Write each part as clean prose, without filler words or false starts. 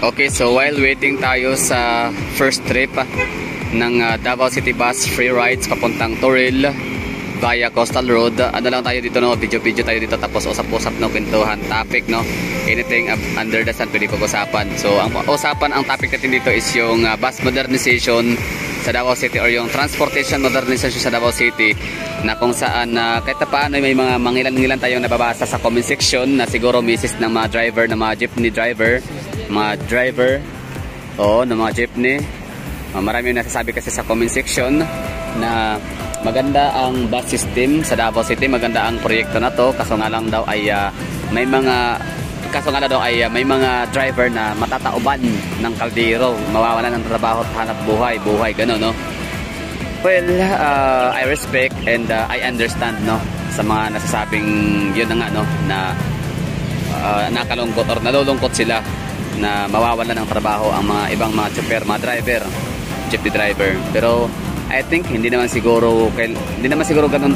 Okay, so while waiting tayo sa first trip ng Davao City Bus Free Rides papuntang Toril via Coastal Road, ano lang tayo dito, no, video tayo dito, tapos usap-usap, no, kwentuhan, topic, no, anything under the sun pwede pag-usapan. So ang topic natin dito is yung bus modernization sa Davao City, or yung transportation modernization sa Davao City, na kung saan kahit na paano may mga mangilan-ngilan tayong nababasa sa comment section na siguro misis ng mga driver, ng mga jeepney driver, ng mga jeepney. Marami yung nasasabi kasi sa comment section na maganda ang bus system sa Davao City, maganda ang proyekto na to, kaso nga lang daw ay may mga driver na matatauban ng kaldero, mawawalan ng trabaho at hanap buhay, gano'n, no? Well, I respect and I understand, no, sa mga nasasabing yun na nga, no, na nakalungkot or nalulungkot sila na mawawalan ng trabaho ang mga ibang mga chopper, mga driver, jeepney driver. Pero I think hindi naman siguro ganoon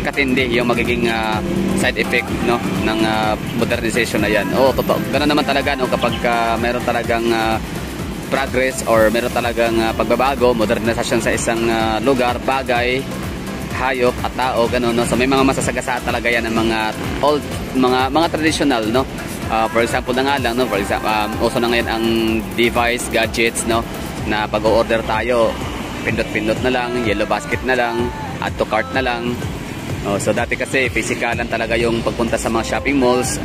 katindi yung magiging side effect, no, ng modernization na yan. Totoo. Ganoon naman talaga, no, kapag mayroon talagang progress or mayroon talagang pagbabago, modernization sa isang lugar, bagay, hayop at tao, ganoon, no. So may mga masasagasaan talaga yan ng mga old, mga traditional, no. For example na nga lang, no, for example, uso na ngayon ang device, gadgets, no, na pag-order tayo, pindot-pindot na lang, yellow basket na lang, add to cart na lang. So dati kasi physikalan talaga yung pagpunta sa mga shopping malls,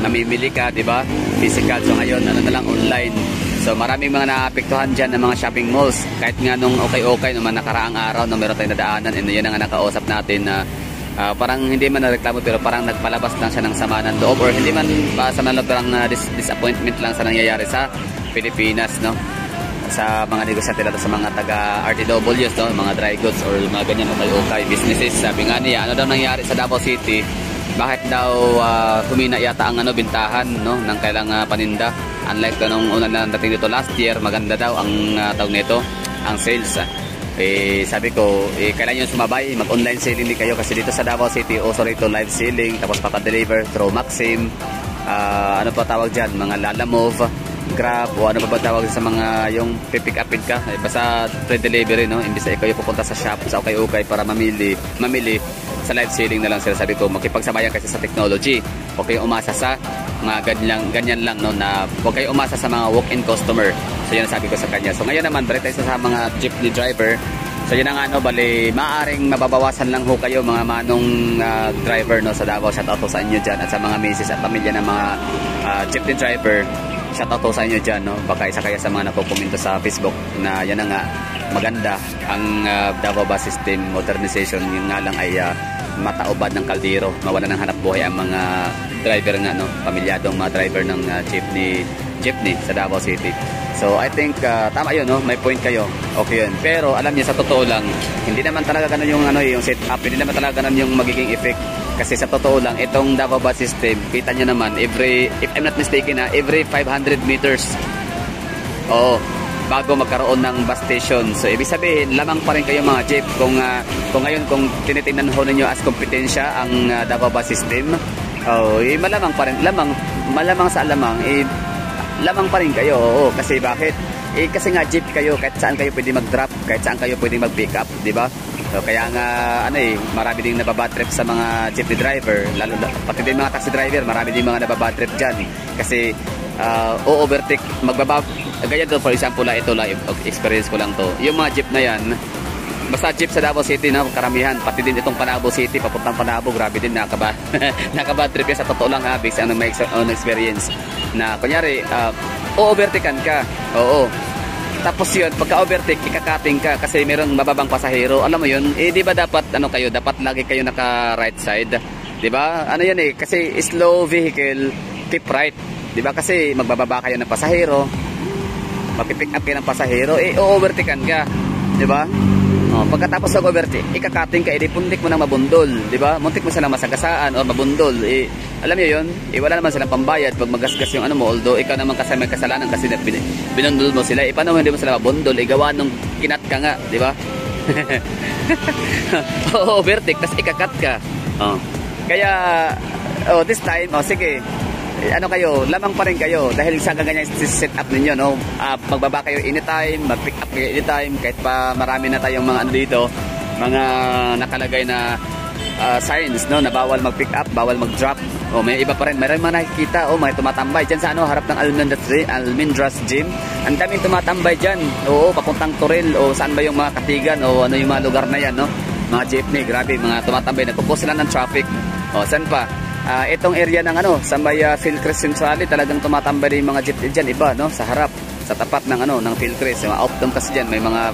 namimili ka, di ba? Physical. So ngayon ano na lang, online. So maraming mga naapektuhan dyan ng mga shopping malls. Kahit nga nung okay naman nakaraang araw nung meron tayong nadaanan, and yan ang nakausap natin na parang hindi man nareklamo pero parang nagpalabas lang siya ng sama ng loob, or hindi man sama ng loob, parang disappointment lang sa nangyayari sa Pilipinas, no, sa mga negosyante natin, sa mga taga RTWs, no, mga dry goods or mga ganyan okay businesses. Sabi nga niya, ano daw nangyari sa Davao City, bakit daw humina yata ang bintahan, no, ng kailang paninda, unlike nung una na dating dito last year, maganda daw ang tawag nito, ang sales. Sabi ko, kailan yung sumabay, mag-online selling din kayo, kasi dito sa Davao City, rito live selling, tapos papa-deliver through Maxim, ano pa tawag dyan, mga Lalamove, Grab, o ano pa ba tawag sa mga yung pick upin ka, basta free delivery, no, imbis na ikaw yung pupunta sa shop, sa okay para mamili, sa live selling na lang sila. Sabi ko, makipagsabayan kasi sa technology, huwag kayong umasa sa mga ganyan lang, no, na huwag kayong umasa sa mga walk-in customer. So yan sabi ko sa kanya. So ngayon naman, balik tayo sa mga jeepney driver. So yun na nga, no, bali, maaring mababawasan lang ho kayo mga manong driver, no, sa Davao. Shout out sa inyo dyan, at sa mga misis at pamilya ng mga jeepney driver, shout out sa inyo dyan, no. Baka isa kaya sa mga nakukomento sa Facebook na yan na nga, maganda ang Davao Bus System Modernization. Yung nga lang ay mataubad ng kaldero, mawala ng hanap buhay ang mga driver nga, no, pamilyadong mga driver ng jeepney sa Davao City. So I think tama yun, no, may point kayo, okay yun. Pero alam niyo, sa totoo lang, hindi naman talaga ganun yung yung setup, hindi naman talaga ganun yung magiging effect. Kasi sa totoo lang, itong Davao Bus System, kita nyo naman, if I'm not mistaken, every 500 meters, bago magkaroon ng bus station. So ibig sabihin, lamang pa rin kayo mga jeep. Kung ngayon, kung tinitingnan ho ninyo as kompetensya ang Davao Bus System, malamang pa rin, malamang sa alamang, lamang pa rin kayo. Kasi bakit? Kasi nga jeep kayo, kahit saan kayo pwede mag-drop, kahit saan kayo pwede mag-pick up, di ba? So kaya nga marami ding nababad trip sa mga jeepney driver, lalo pati din mga taxi driver, marami ding mga nababad trip diyan kasi overtake, ganyan to. For example, ito lang, experience ko lang to, yung mga jeep na yan, basta jeep sa Davao City, na karamihan, pati din itong Panabo City papuntang Panabo, grabe din nakabad trip yan, sa totoo lang, based on my own experience, na kunyari overtakean ka, tapos yun, pagka-overtake, ikakating ka kasi mayroong mababang pasahero. Alam mo yun, di ba dapat, dapat lagi kayo naka-right side? Di ba? Yan kasi slow vehicle, keep right. Di ba? Kasi magbababa kayo ng pasahero, magpipick up kayo ng pasahero, overtakean ka. Di ba? Pagkatapos sa overtake, ikakating ka, puntik mo nang mabundol. Di ba? Muntik mo silang masagasaan o mabundol. Alam niyo yun, wala naman silang pambayad pag magasgas yung mo, although ikaw naman kasi may kasalanan kasi binundol mo sila. Paano hindi mo sila mabundol? Gawa nung kinat ka nga, di ba? Overtake, tas ikakat ka. Kaya this time, sige, ano kayo, lamang pa rin kayo dahil sa ganyan set up ninyo, no? Magbaba kayo anytime, mag-pick up kayo anytime, kahit pa marami na tayong mga ano dito, mga nakalagay na signs, no, na bawal mag-pick up, bawal mag-drop. O may iba pa rin, mayroon mga nakikita, may tumatambay dyan sa ano, harap ng Almendras Gym. Ang daming tumatambay dyan. Oo, papuntang Toril o saan ba yung mga Katigan o ano yung mga lugar na yan, no? Mga jeepney, grabe, mga tumatambay, nagpupos sila ng traffic. O saan pa? Itong area ng ano, sa may Philcrest Centrale, talagang tumatambay rin yung mga jeep dyan, iba, no? Sa harap, sa tapat ng ano, ng Philcrest, yung Optom kasi dyan, may mga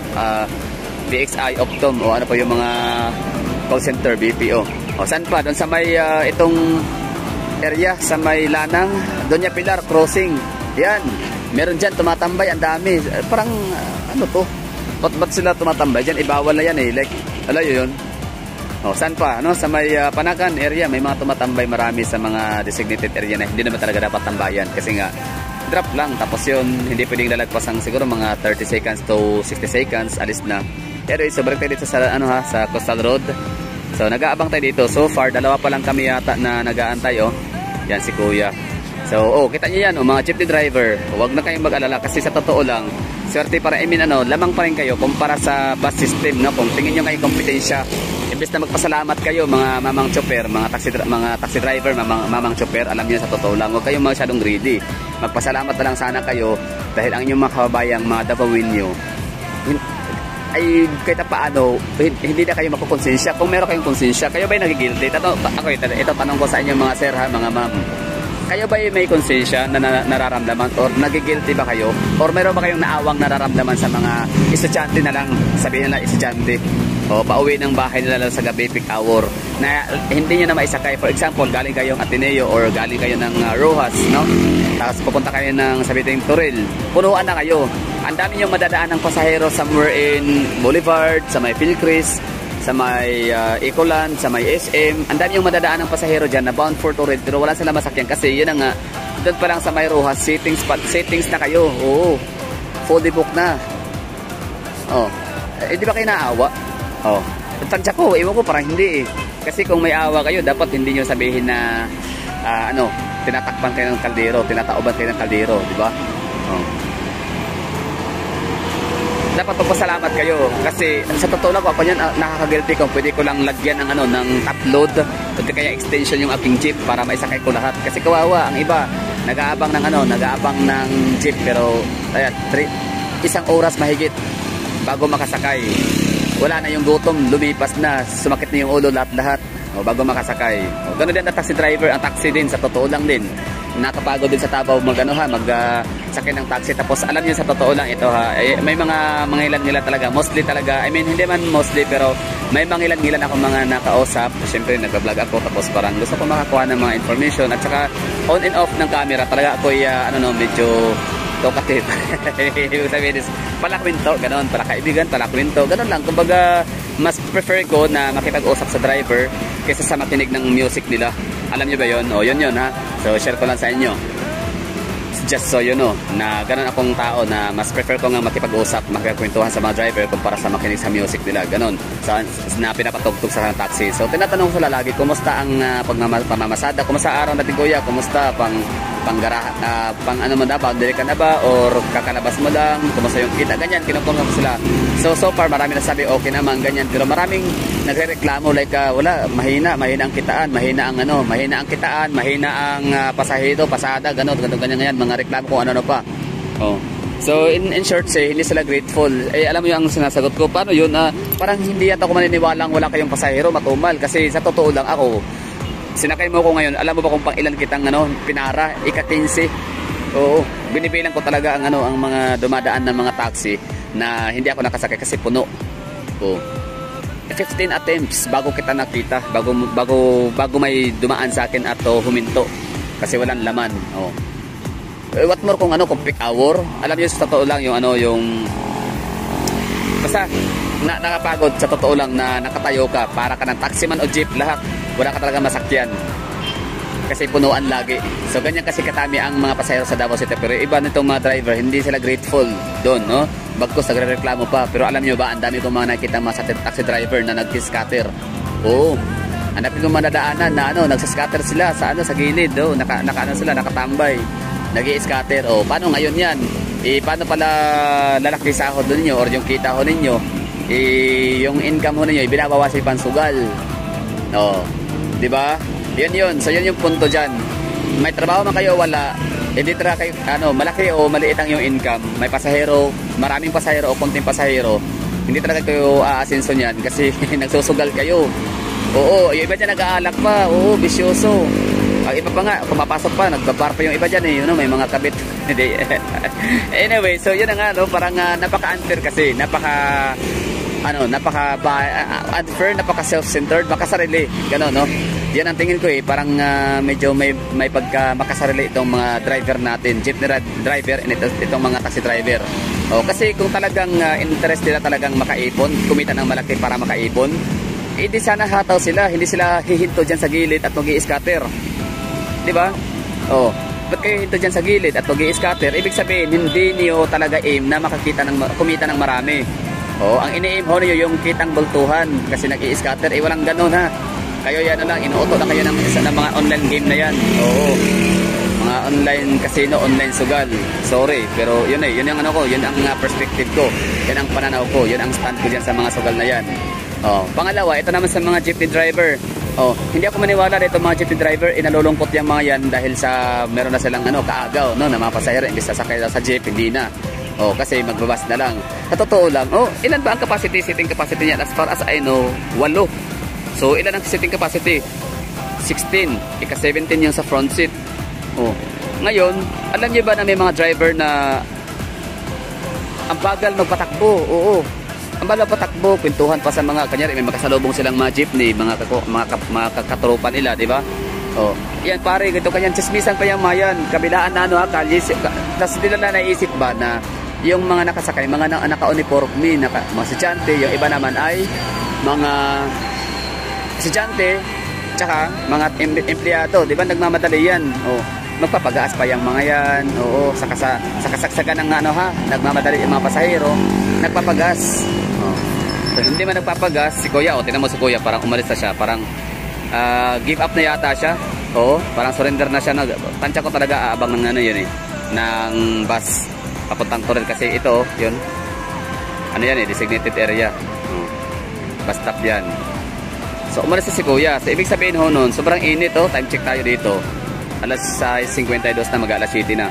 VXI, Optom, o ano pa yung mga call center, BPO. O saan pa? Doon sa may itong area, sa may Lanang, Doña Pilar Crossing. Yan, meron dyan tumatambay, ang dami. Parang, ano to? Ba't sila tumatambay dyan? Ibawal na yan eh. Like, alayo yun. O, saan pa? Ano? Sa may Panakan area, may mga tumatambay marami sa mga designated area na hindi naman talaga dapat tambayan. Kasi nga, drop lang. Tapos yun, hindi pwedeng lalagpas ang siguro mga 30 seconds to 60 seconds, alis na. Pero sobrang tayo dito sa, ano ha, sa Coastal Road. So, nag-aabang tayo dito. So far, dalawa pa lang kami yata na nag-aantay, oh. Yan, si Kuya. So, kita niyo yan, mga jeepney driver. Huwag na kayong mag-alala kasi sa totoo lang, swerte para, lamang pa rin kayo kumpara sa bus system, no? Kung tingin nyo kayo kompetensya, imbes na magpasalamat kayo, mga mamang chopper, mga taxi driver, mamang chopper, alam niyo sa totoo lang, huwag kayong masyadong greedy. Magpasalamat na lang sana kayo dahil ang inyong mga kababayang mga Davawin nyo, ay kahit paano, hindi na kayo makukonsensya. Kung meron kayong konsensya, kayo ba'y nagigilty? Ito tanong ko sa inyo mga sir ha, mga ma'am. Kayo ba'y may konsensya na nararamdaman or nagigilty ba kayo? Or meron ba kayong naawang nararamdaman sa mga estudyante na lang, sabihin nila estudyante, o pauwi ng bahay nila sa gabi, peak hour, na hindi nyo na maisakay. For example, galing kayong Ateneo or galing kayo ng Rojas, no? Tapos pupunta kayo ng Sabiting Toril, punuan na kayo. Ang dami yung madadaan ng pasahero somewhere in Boulevard, sa may Philcrest, sa may Ecoland, sa may SM. Ang dami yung madadaan ng pasahero dyan na bound for Toril, pero wala sila masakyan kasi yun na nga, doon pa lang sa may Rojas, settings na kayo. Oo, fully book na. Oh, di ba kayo naawa? Oh, tansya ko, iwan ko parang hindi eh. Kasi kung may awa kayo, dapat hindi nyo sabihin na tinatakpan kayo ng kaldero, tinataoban kayo ng kaldero, di ba? Oh. Dapat magpasalamat kayo kasi sa totoo lang ako yan, nakaka-guilty kung pwede ko lang lagyan ng ng top load o kaya extension yung aking jeep para maisakay ko lahat. Kasi kawawa ang iba, nag-aabang ng jeep pero ayan, 1 oras mahigit bago makasakay. Wala na yung gutom, lumipas na, sumakit na yung ulo lahat-lahat bago makasakay. Ganoon din ang taxi driver, ang taxi din sa totoo lang din. Nakapagod din sa Tabaw sakay ng taxi. Tapos alam niyo sa totoo lang ito ha, may mga ilan-ilan talaga, mostly talaga, I mean hindi man mostly pero may mga ilan-ilan ako mga nakausap. Siyempre nagba-vlog ako tapos parang gusto ko makakuha ng mga information at saka on and off ng camera talaga ako medyo talkative. Ibig sabihin is palakwento, ganon, palakaibigan, palakwento, ganon lang. Kumbaga mas prefer ko na makipag-usap sa driver kaysa sa makinig ng music nila. Alam niyo ba yun? O yun ha. So share ko lang sa inyo. Just so you know, na ganun akong tao na mas prefer ko nga makipag-usap, makipagkwentuhan sa mga driver kumpara sa makinig sa music nila. Ganun. Na pinapatugtog sa taxi. So tinatanong ko sila lagi, kumusta ang pamamasada? Kumusta araw natin kuya? Kumusta pang ano mo na ba? Dili ka na ba? Or kakalabas mo lang? Kumusta yung kita? Ganyan, kinukuha ko sila. So far marami nasabi okay naman, ganyan. Pero maraming nagrereklamo like wala, mahina ang kitaan, mahina ang kitaan, mahina ang pasahero, pasada, ganun, ganyan, mga reklamo kung ano pa. Oh. So in short hindi sila grateful. Alam mo yung sinasagot ko, paano yun? Parang hindi yata ako maniniwalang wala kayong pasahero, matumal. Kasi sa totoo lang ako, sinakay mo ko ngayon, alam mo ba kung pang ilan kitang pinara, ika-15. Oo, binibilang ko talaga ang mga dumadaan ng mga taxi na hindi ako nakasakay kasi puno. Oo. 15 attempts bago kita nakita, bago may dumaan sa akin at huminto kasi walang laman. Oh. What more kung peak hour? Alam niyo sa totoo lang yung basta nakapagod sa totoo lang na nakatayo ka para ka ng taximan o jeep, lahat wala ka talaga masakyan kasi punuan lagi. So ganyan kasi katami ang mga pasahero sa Davao City, pero iba nitong mga driver, hindi sila grateful doon, no? Bagkus nagrereklamo pa. Pero alam niyo ba, ang dami kong mga nakikita mga taxi driver na nag-scatter. Oo, Hanapin mo madadaanan na ano, nagsascatter sila sa ano, sa gilid, oh, nakatambay. Nag-i-scatter. Oh, paano ngayon 'yan? Paano pala lalaki sahod ninyo or yung kita ho ninyo? Yung income ho ninyo, binabawasan pang sugal. Oh, 'di ba? 'Yun. So 'yun yung punto diyan. May trabaho man kayo wala, hindi talaga kayo ano, malaki o maliit ang yung income. May pasahero, maraming pasahero o konting pasahero. Hindi talaga kayo aasenso niyan kasi nagsusugal kayo. Oo, yung iba dyan nag-aalak pa. Oo, bisyoso. Ang iba pa nga, pumapasok pa, nagbabar pa yung iba dyan eh. You know, may mga kabit. Anyway, so yun na nga, no? Parang napaka-unfair kasi. Unfair, napaka-self-centered, makasarili. Gano'n, no? Yan ang tingin ko eh. Parang medyo may pagka makasarili itong mga driver natin. Jeepney driver and itong mga taxi driver. O, kasi kung talagang interest nila talagang makaipon, kumita ng malaki para makaipon, hindi sana hataw sila, hindi sila hihinto dyan sa gilid at mag-i-scatter. Diba? O, ba't kayo hinto dyan sa gilid at mag-i-scatter? Ibig sabihin, hindi niyo talaga aim na kumita ng marami. O, ang ini-aim ho niyo yung kitang bultuhan kasi nag-i-scatter. Walang ganun ha. Kayo yan na lang, inuuto na kayo ng mga online game na yan. Oo. Mga online casino, online sugal. Sorry, pero yun eh, yun ang ano ko, yun ang perspective ko. Yan ang pananaw ko, yun ang stand ko dyan sa mga sugal na yan. Oh, pangalawa, ito naman sa mga jeepney driver. Oh, hindi ako maniwala dito mga jeepney driver, inalulungkot yung mga yan dahil sa meron na silang ano, kaagaw, no, na mga pasahero imbes na sakay sa jeep, hindi na. Oh, kasi magbabas na lang. Sa totoo lang, oh, ilan ba ang sitting capacity niya? As far as I know, 8. So, ilan ang sitting capacity? 16. Ika-17 yung sa front seat. Oh. Ngayon, alam niyo ba na may mga driver na ang bagal magpatakbo? Oo. Ang bagal patakbo, kwentuhan pa sa mga kanyari, may makasalubong silang mga jeepney, mga katropa nila, di ba? Oh. Yan pare, ganito kanyan, chismisan pa yung mayan, kabilaan na ano ha, kalis. Tapos nila na naisip ba na yung mga nakasakay, mga naka-uniforme, mga estudyante, yung iba naman ay mga estudyante, tsaka mga empleyado, di ba nagmamadali yan? Oh, magpapagaas pa yung mga yan. Oo, sa kasagsagan ng ano ha, nagmamadali yung mga pasahero, nagpapagas. Oh. So, hindi man nagpapagas, si Kuya, tinan mo si Kuya, parang umalis na siya, parang give up na yata siya. Oo, parang surrender na siya. Tansya ko talaga aabang ng ano yun eh, ng bus papuntang Toril kasi ito, yun. Ano yan eh, designated area. Oh. Bus stop yan. So umalis na si Kuya. So ibig sabihin ho nun, sobrang init oh. Time check tayo dito. Alas 6:52 na, mag-alas 7 na.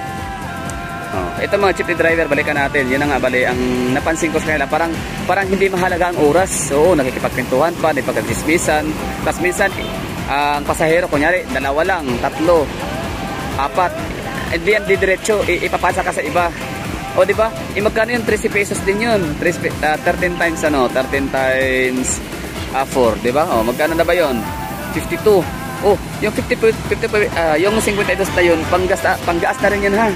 Oh, ito mga jeepney driver, balikan natin. Yun na nga, bali, ang napansin ko sa kanila, parang hindi mahalaga ang oras. So nakikipagpintuhan pa, nakipag-dismissan. Tapos minsan, ang pasahero, kunyari, 2 lang, 3, 4. Hindi yan didiretso, ipapasa ka sa iba. O di ba? Magkano yun? 13 pesos din yun. 13 times ano, 13 times 4, di ba? Oh, magkano na ba 'yon? 52. Oh, yung 50 yung 52 na 'yon, panggaas na rin 'yan ha.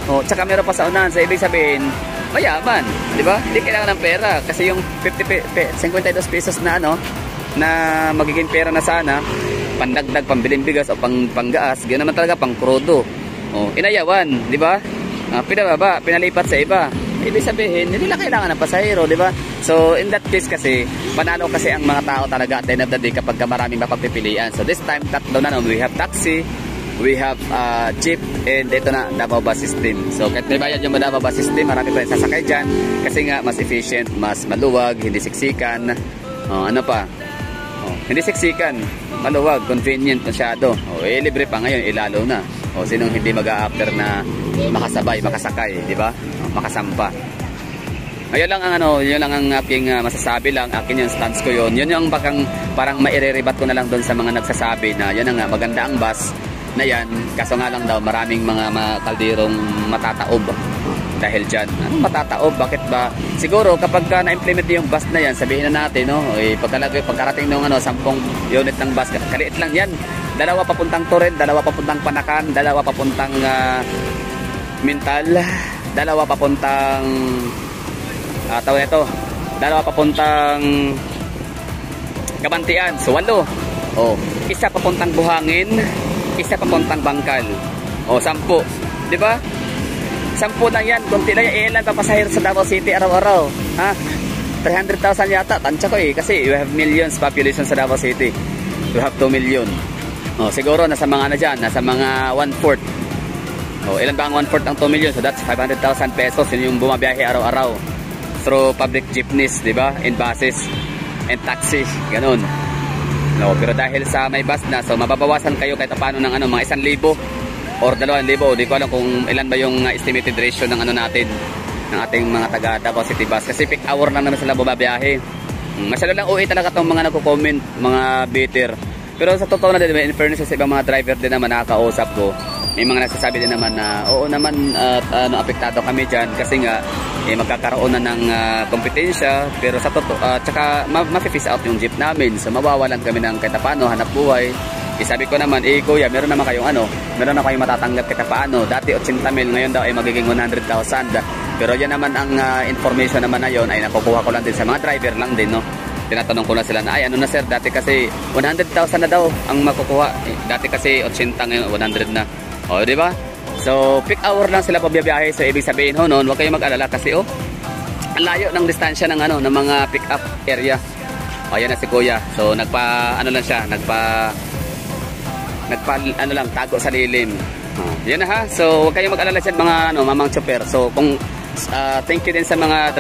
Oh, tsaka meron pa sa unahan, so ibig sabihin, mayaman, di ba? Hindi kailangan ng pera kasi yung 52 pesos na ano, na magiging pera na sana, pandagdag, pambiling bigas o panggaas, ganoon naman talaga pang krudo. Oh, inayawan, di ba? Pinababa, pinalipat sa iba. Ibig sabihin, hindi na kailangan ng pasahero, di ba? So, in that case kasi, panalo kasi ang mga tao talaga at the end of the day kapag maraming mapagpipilian. So, this time, tatlo na, no? We have taxi, we have jeep, and ito na, Davao Bus System. So, kahit may bayad yung Davao Bus System, marami pa rin sasakay dyan kasi nga, mas efficient, mas maluwag, hindi siksikan. Ano pa? Hindi siksikan, maluwag, convenient masyado. Libre pa ngayon, ilalo na. Sinong hindi mag-a-after na makasabay, makasakay, di ba? Makasampa. Ayun lang ang ano, yun lang ang aking masasabi lang, akin yung stance ko yun. Yun yung parang maire-rebat ko na lang doon sa mga nagsasabi na yun nga, maganda ang bus na yan. Kaso nga lang daw, maraming mga kalderong matataob dahil dyan. Ano matataob? Bakit ba? Siguro kapag na-implement yung bus na yan, sabihin na natin, no? Pagkarating ng 10 unit ng bus, kaliit lang yan. 2 papuntang Torrent, 2 papuntang Panakan, 2 papuntang Mintal, 2 papuntang tawag ito, 2 papuntang Kabantian, so 8. Isa papuntang Buhangin, isa papuntang Bangkal. 10, di ba? 10 lang yan, kunti lang yan. Ilan pa pasahero sa Davao City araw-araw? Ha? 300,000 yata, tansya ko kasi we have millions population sa Davao City. we have 2 million. Oh, siguro nasa mga ano dyan, nasa mga 1/4. Oh, ilan ba ang 1/4 ng 2 million? So that's 500,000 pesos. Yun yung bumabiyahe araw-araw through public jeepneys, di ba? And buses and taxis, ganun. No, pero dahil sa may bus na, so mababawasan kayo kahit paano ng ano, mga 1,000 or 2,000. Di ko alam kung ilan ba yung estimated ratio ng ano natin, ng ating mga taga Davao City Bus. Kasi peak hour lang naman sila bumabiyahe. Masyado lang uwi talaga itong mga nagko-comment, mga bitter. Pero sa totoo na din, in fairness sa ibang mga driver din naman nakakausap ko, may mga nagsasabi din naman na oo naman apektado kami dyan kasi nga magkakaroon na ng kompetensya, pero sa totoo tsaka ma-face out yung jeep namin, so mawawalan kami ng kahit paano hanap buhay. Sabi ko naman, kuya, meron naman kayong meron na kayong matatanggap kahit paano. Dati 80,000, ngayon daw ay magiging 100,000. Pero yan naman ang information naman na yon ay nakukuha ko lang din sa mga driver lang din, no. Tinatanong ko na sila na, ano na sir, dati kasi 100,000 na daw ang makukuha. Dati kasi 80, ngayon 100 na. O, di ba? So, peak hour lang sila pabiyahe. So, ibig sabihin ho noon, huwag kayong mag-alala kasi ang layo ng distansya ng ng mga pick up area. O, yan na si kuya. So, lang siya, tago sa lilim. Yan na ha. So, huwag kayong mag-alala dyan mga mamang chopper. So, thank you din sa mga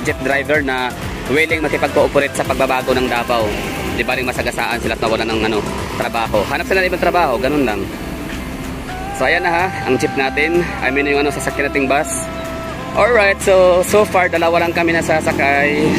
jet driver na willing makipag-cooperate sa pagbabago ng Davao. Di ba rin masagasaan sila at nawalan ng trabaho. Hanap sila ng ibang trabaho, ganun lang. So ayan na ha, ang jeep natin. I mean yung sasakyan nating bus. Alright, so far dalawa lang kami nasasakay.